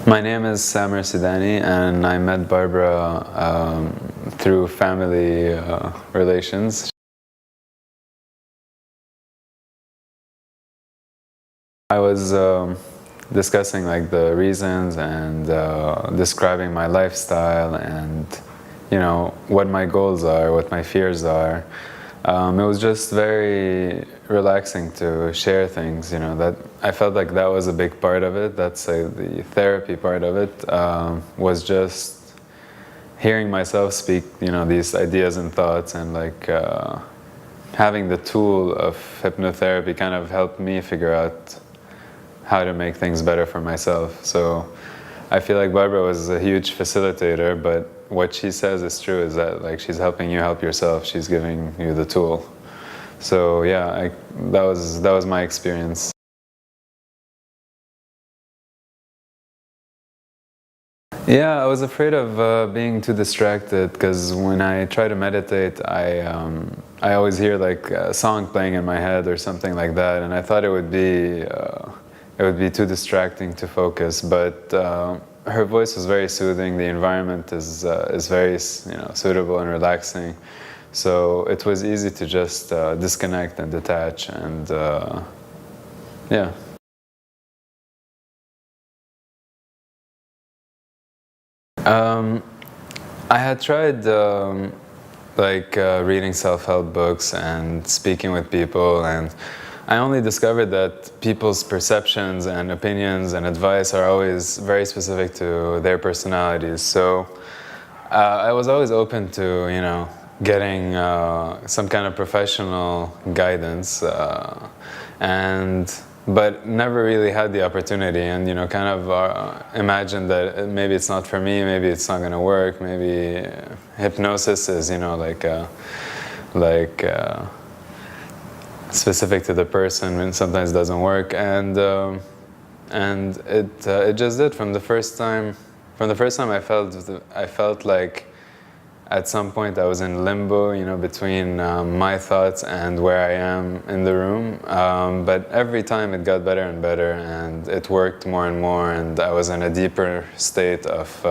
My name is Samer Sidani, and I met Barbara through family relations. I was discussing like the reasons and describing my lifestyle and what my goals are, what my fears are. It was just very relaxing to share things, that I felt like that was a big part of it. That's the therapy part of it, was just hearing myself speak, these ideas and thoughts, and having the tool of hypnotherapy kind of helped me figure out how to make things better for myself. So I feel like Barbara was a huge facilitator, but what she says is true, is that she's helping you help yourself. She's giving you the tool. So yeah, that was my experience. Yeah, I was afraid of being too distracted, because when I try to meditate, I always hear like a song playing in my head or something like that, and I thought it would be too distracting to focus. But her voice was very soothing. The environment is very suitable and relaxing, so it was easy to just disconnect and detach, and yeah. I had tried reading self-help books and speaking with people, and I only discovered that people's perceptions and opinions and advice are always very specific to their personalities. So I was always open to getting some kind of professional guidance, but never really had the opportunity, and kind of imagined that maybe it's not for me, maybe it's not going to work, maybe hypnosis is specific to the person, and sometimes doesn't work, and it just did. From the first time I felt like at some point I was in limbo, between my thoughts and where I am in the room. But every time it got better and better, and it worked more and more, and I was in a deeper state of,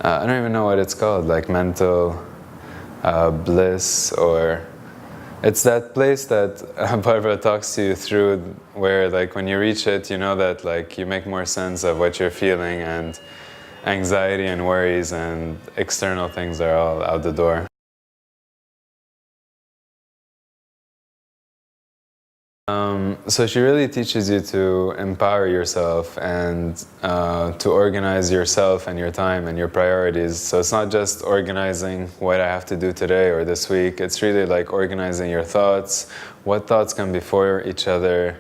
I don't even know what it's called, like mental bliss, or it's that place that Barbara talks to you through, where when you reach it, that you make more sense of what you're feeling, and anxiety and worries and external things are all out the door. So she really teaches you to empower yourself and to organize yourself and your time and your priorities. So it's not just organizing what I have to do today or this week. It's really like organizing your thoughts, what thoughts come before each other.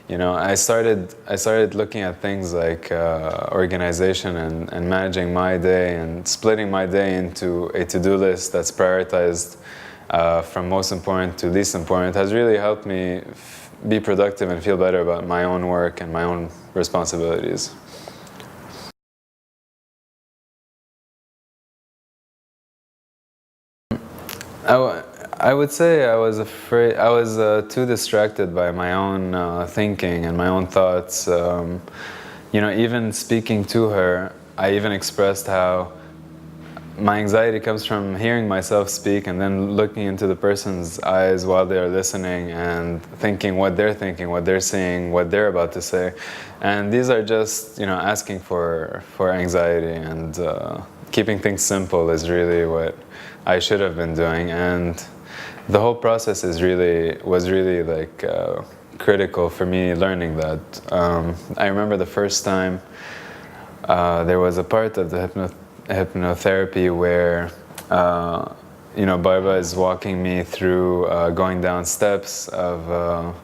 I started looking at things like organization and managing my day, and splitting my day into a to-do list that's prioritized from most important to least important. Has really helped me be productive and feel better about my own work and my own responsibilities. I would say I was afraid. I was too distracted by my own thinking and my own thoughts. Even speaking to her, I even expressed how my anxiety comes from hearing myself speak and then looking into the person's eyes while they're listening and thinking, what they're seeing, what they're about to say. And these are just, asking for anxiety, and keeping things simple is really what I should have been doing. And the whole process was really critical for me learning that. I remember the first time there was a part of the hypnotherapy where Barbara is walking me through going down steps of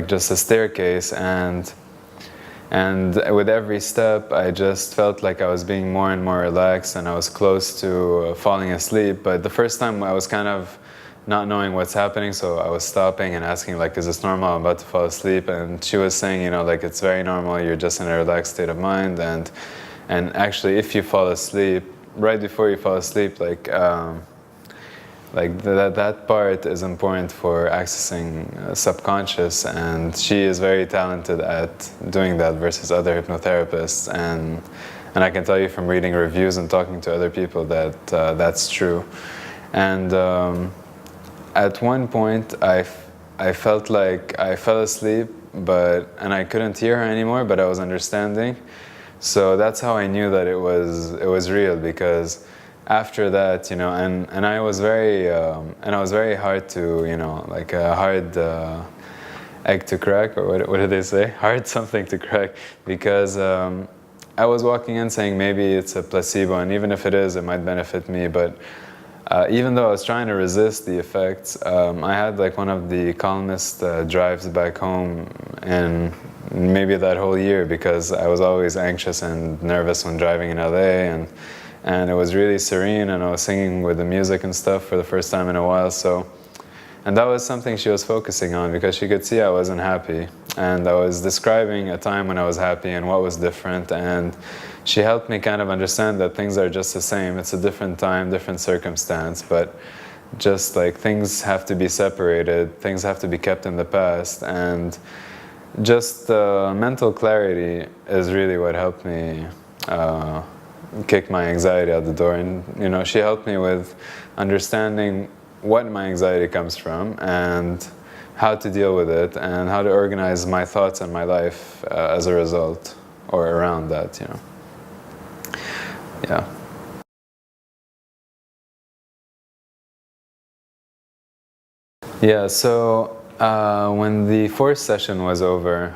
just a staircase, and with every step I just felt like I was being more and more relaxed, and I was close to falling asleep. But the first time I was kind of not knowing what's happening, so I was stopping and asking, is this normal? I'm about to fall asleep. And she was saying, it's very normal, you're just in a relaxed state of mind, and actually if you fall asleep, right before you fall asleep, like that part is important for accessing subconscious, and she is very talented at doing that versus other hypnotherapists, and I can tell you from reading reviews and talking to other people that that's true. And at one point I felt like I fell asleep, and I couldn't hear her anymore, but I was understanding. So that's how I knew that it was real, because after that, you know, and I was very hard to, you know, like a hard egg to crack, or what did they say? Hard something to crack, because I was walking in saying maybe it's a placebo, and even if it is, it might benefit me, but even though I was trying to resist the effects, I had like one of the calmest drives back home in maybe that whole year, because I was always anxious and nervous when driving in LA, and it was really serene, and I was singing with the music and stuff for the first time in a while. So, and that was something she was focusing on, because she could see I wasn't happy, and I was describing a time when I was happy and what was different, and she helped me kind of understand that things are just the same. It's a different time, different circumstance, but just like things have to be separated, things have to be kept in the past, and just mental clarity is really what helped me kick my anxiety out the door. And you know, she helped me with understanding what my anxiety comes from and how to deal with it and how to organize my thoughts and my life as a result, or around that, you know. Yeah. Yeah, so when the fourth session was over,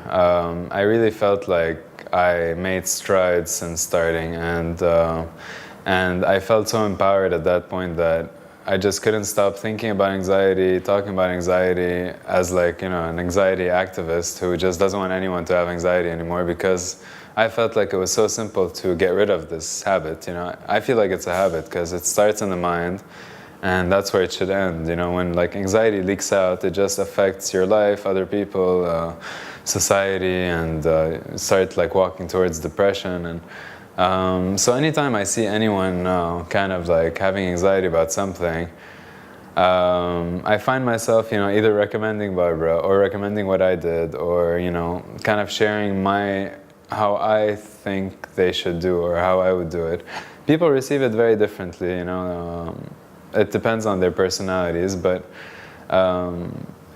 I really felt like I made strides since starting, and I felt so empowered at that point that I just couldn't stop thinking about anxiety, talking about anxiety as like, you know, an anxiety activist who just doesn't want anyone to have anxiety anymore, because I felt like it was so simple to get rid of this habit. You know, I feel like it's a habit because it starts in the mind, and that's where it should end. You know, when like anxiety leaks out, it just affects your life, other people, society, and start like walking towards depression. And so anytime I see anyone kind of like having anxiety about something, I find myself, you know, either recommending Barbara or recommending what I did, or, you know, kind of sharing how I think they should do, or how I would do it. People receive it very differently, you know. It depends on their personalities, but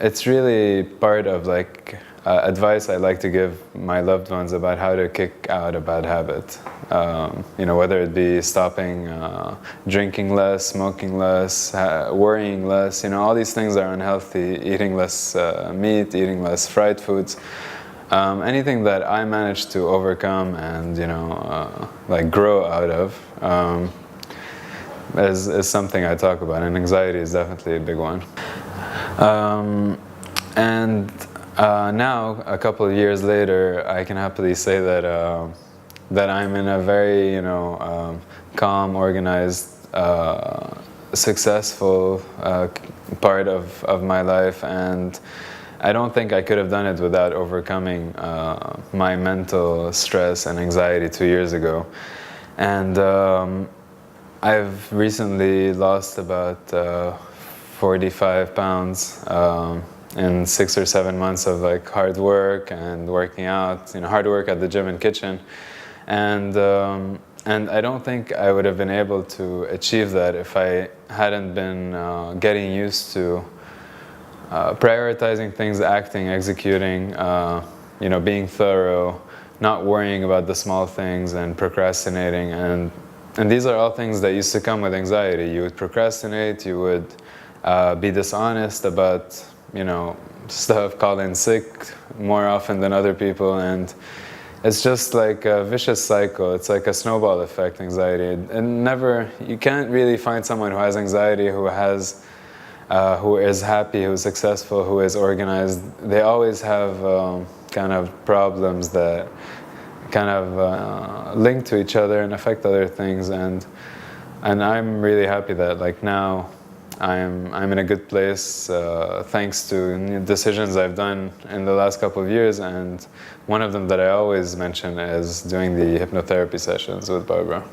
it's really part of like advice I like to give my loved ones about how to kick out a bad habit. You know, whether it be stopping drinking less, smoking less, worrying less, you know, all these things are unhealthy, eating less meat, eating less fried foods. Anything that I managed to overcome and, you know, like grow out of is something I talk about, and anxiety is definitely a big one. And now, a couple of years later, I can happily say that that I'm in a very, you know, calm, organized, successful part of my life, and I don't think I could have done it without overcoming my mental stress and anxiety 2 years ago. And I've recently lost about 45 pounds in 6 or 7 months of like hard work and working out, you know, hard work at the gym and kitchen. And I don't think I would have been able to achieve that if I hadn't been getting used to prioritizing things, acting, executing, you know, being thorough, not worrying about the small things, and procrastinating. And these are all things that used to come with anxiety. You would procrastinate, you would be dishonest about, you know, stuff, call in sick more often than other people, and it's just like a vicious cycle. It's like a snowball effect, anxiety. And you can't really find someone who has anxiety who is happy, who's successful, who is organized. They always have kind of problems that kind of link to each other and affect other things. And I'm really happy that like now I'm in a good place thanks to decisions I've done in the last couple of years. And one of them that I always mention is doing the hypnotherapy sessions with Barbara.